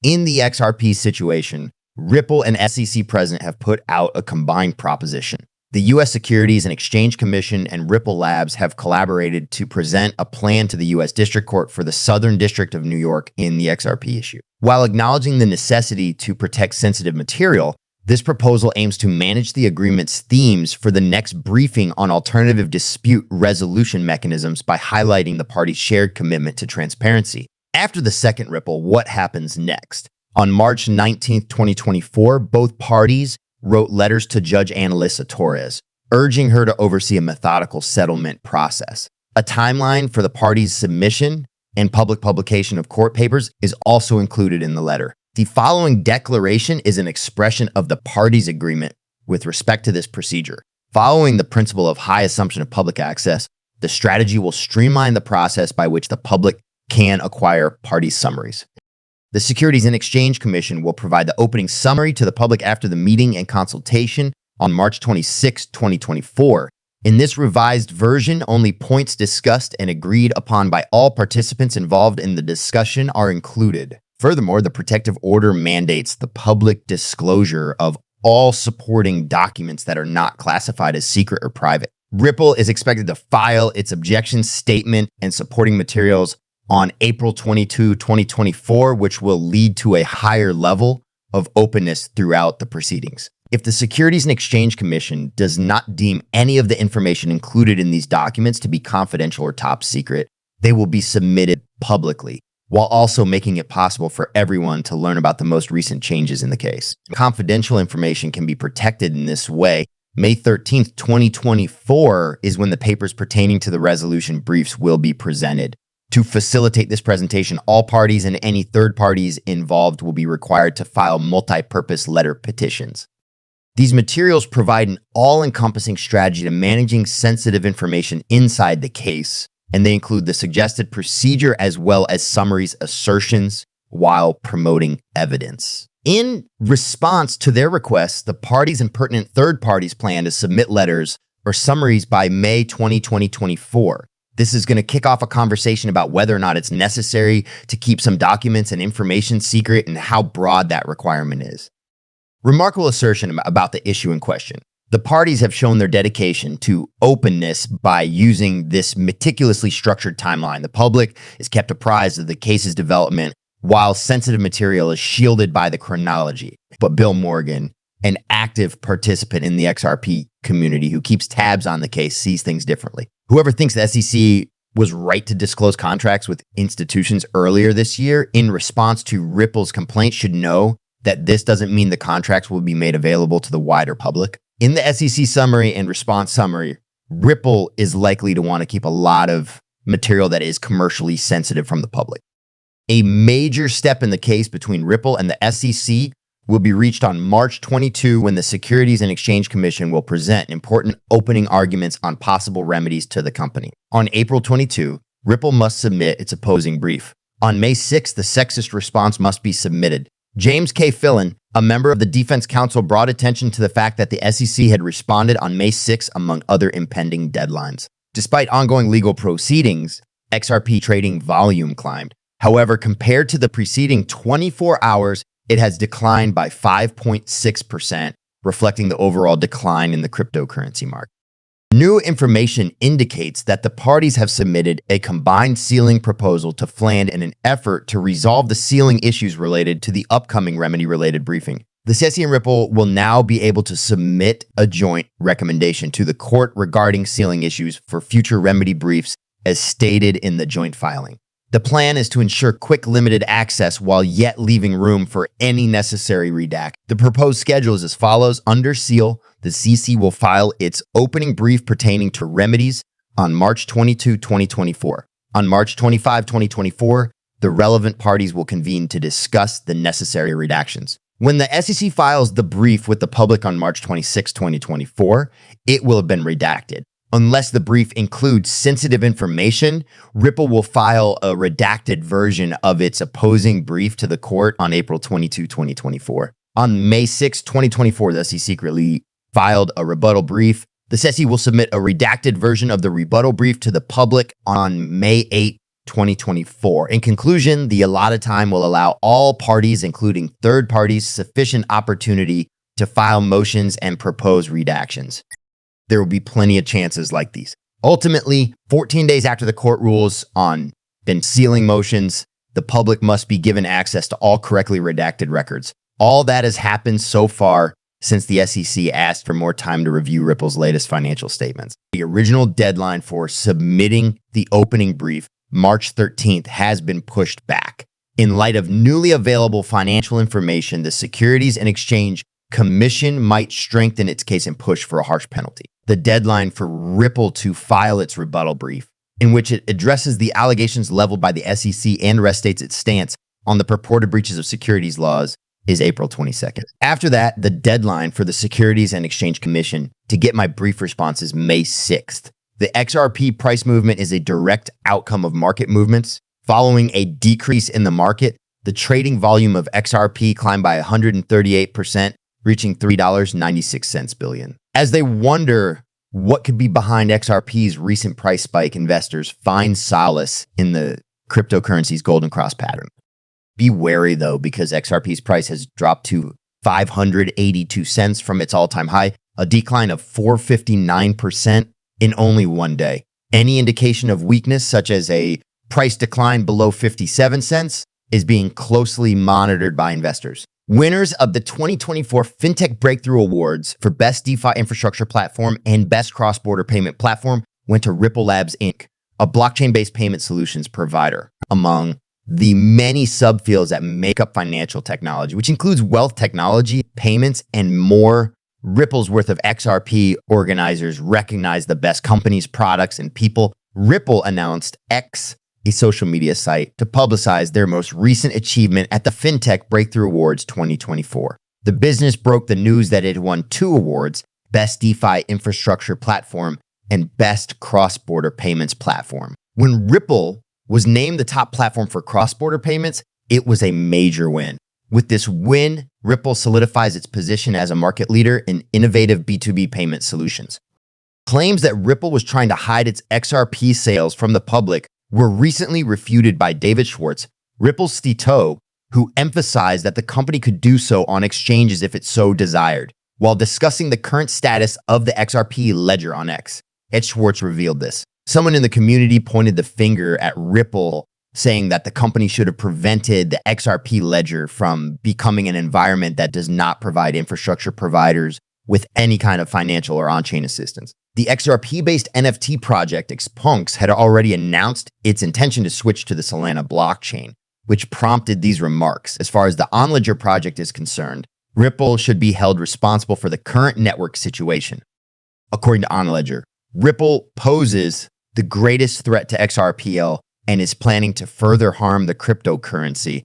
In the XRP situation, Ripple and SEC president have put out a combined proposition. The U.S. Securities and Exchange Commission and Ripple Labs have collaborated to present a plan to the U.S. District Court for the Southern District of New York in the XRP issue. While acknowledging the necessity to protect sensitive material, this proposal aims to manage the agreement's themes for the next briefing on alternative dispute resolution mechanisms by highlighting the parties' shared commitment to transparency. After the second Ripple, what happens next? On March 19, 2024, both parties wrote letters to Judge Annalisa Torres, urging her to oversee a methodical settlement process. A timeline for the parties' submission and public publication of court papers is also included in the letter. The following declaration is an expression of the parties' agreement with respect to this procedure. Following the principle of high assumption of public access, the strategy will streamline the process by which the public can acquire parties' summaries. The Securities and Exchange Commission will provide the opening summary to the public after the meeting and consultation on March 26, 2024. In this revised version, only points discussed and agreed upon by all participants involved in the discussion are included. Furthermore, the protective order mandates the public disclosure of all supporting documents that are not classified as secret or private. Ripple is expected to file its objection statement and supporting materials on April 22, 2024, which will lead to a higher level of openness throughout the proceedings. If the Securities and Exchange Commission does not deem any of the information included in these documents to be confidential or top secret, they will be submitted publicly, while also making it possible for everyone to learn about the most recent changes in the case. Confidential information can be protected in this way. May 13th, 2024 is when the papers pertaining to the resolution briefs will be presented. To facilitate this presentation, all parties and any third parties involved will be required to file multi-purpose letter petitions. These materials provide an all-encompassing strategy to managing sensitive information inside the case, and they include the suggested procedure as well as summaries, assertions, while promoting evidence. In response to their requests, the parties and pertinent third parties plan to submit letters or summaries by May 20, 2024. This is going to kick off a conversation about whether or not it's necessary to keep some documents and information secret and how broad that requirement is. Remarkable assertion about the issue in question. The parties have shown their dedication to openness by using this meticulously structured timeline. The public is kept apprised of the case's development while sensitive material is shielded by the chronology. But Bill Morgan, an active participant in the XRP community who keeps tabs on the case, sees things differently. Whoever thinks the SEC was right to disclose contracts with institutions earlier this year in response to Ripple's complaint should know that this doesn't mean the contracts will be made available to the wider public. In the SEC summary and response summary, Ripple is likely to want to keep a lot of material that is commercially sensitive from the public. A major step in the case between Ripple and the SEC will be reached on March 22 when the Securities and Exchange Commission will present important opening arguments on possible remedies to the company. On April 22, Ripple must submit its opposing brief. On May 6, the sexist response must be submitted. James K. Fillon, a member of the Defense Council, brought attention to the fact that the SEC had responded on May 6 among other impending deadlines. Despite ongoing legal proceedings, XRP trading volume climbed. However, compared to the preceding 24 hours, it has declined by 5.6%, reflecting the overall decline in the cryptocurrency market. New information indicates that the parties have submitted a combined sealing proposal to FLAND in an effort to resolve the sealing issues related to the upcoming remedy-related briefing. The SEC and Ripple will now be able to submit a joint recommendation to the court regarding sealing issues for future remedy briefs as stated in the joint filing. The plan is to ensure quick limited access while yet leaving room for any necessary redact. The proposed schedule is as follows. Under seal, the CC will file its opening brief pertaining to remedies on March 22, 2024. On March 25, 2024, the relevant parties will convene to discuss the necessary redactions. When the SEC files the brief with the public on March 26, 2024, it will have been redacted. Unless the brief includes sensitive information, Ripple will file a redacted version of its opposing brief to the court on April 22, 2024. On May 6, 2024, the SEC secretly filed a rebuttal brief. The SEC will submit a redacted version of the rebuttal brief to the public on May 8, 2024. In conclusion, the allotted time will allow all parties, including third parties, sufficient opportunity to file motions and propose redactions. There will be plenty of chances like these. Ultimately, 14 days after the court rules on bin sealing motions, the public must be given access to all correctly redacted records. All that has happened so far since the SEC asked for more time to review Ripple's latest financial statements. The original deadline for submitting the opening brief, March 13th, has been pushed back. In light of newly available financial information, the Securities and Exchange Commission might strengthen its case and push for a harsh penalty. The deadline for Ripple to file its rebuttal brief, in which it addresses the allegations leveled by the SEC and restates its stance on the purported breaches of securities laws, is April 22nd. After that, the deadline for the Securities and Exchange Commission to get my brief response is May 6th. The XRP price movement is a direct outcome of market movements. Following a decrease in the market, the trading volume of XRP climbed by 138%, reaching $3.96 billion. As they wonder what could be behind XRP's recent price spike, investors find solace in the cryptocurrency's golden cross pattern. Be wary though, because XRP's price has dropped to 582 cents from its all-time high, a decline of 459% in only one day. Any indication of weakness, such as a price decline below 57 cents, is being closely monitored by investors. Winners of the 2024 FinTech Breakthrough Awards for Best DeFi Infrastructure Platform and Best Cross-Border Payment Platform went to Ripple Labs, Inc., a blockchain-based payment solutions provider. Among the many subfields that make up financial technology, which includes wealth technology, payments, and more, Ripple's worth of XRP organizers recognize the best companies, products, and people. Ripple announced X, a social media site, to publicize their most recent achievement at the FinTech Breakthrough Awards 2024. The business broke the news that it won 2 awards, Best DeFi Infrastructure Platform and Best Cross-Border Payments Platform. When Ripple was named the top platform for cross-border payments, it was a major win. With this win, Ripple solidifies its position as a market leader in innovative B2B payment solutions. Claims that Ripple was trying to hide its XRP sales from the public were recently refuted by David Schwartz, Ripple's CTO, who emphasized that the company could do so on exchanges if it so desired. While discussing the current status of the XRP ledger on X, Ed Schwartz revealed this. Someone in the community pointed the finger at Ripple, saying that the company should have prevented the XRP ledger from becoming an environment that does not provide infrastructure providers with any kind of financial or on-chain assistance. The XRP-based NFT project Xpunks had already announced its intention to switch to the Solana blockchain, which prompted these remarks. As far as the OnLedger project is concerned, Ripple should be held responsible for the current network situation. According to OnLedger, Ripple poses the greatest threat to XRPL and is planning to further harm the cryptocurrency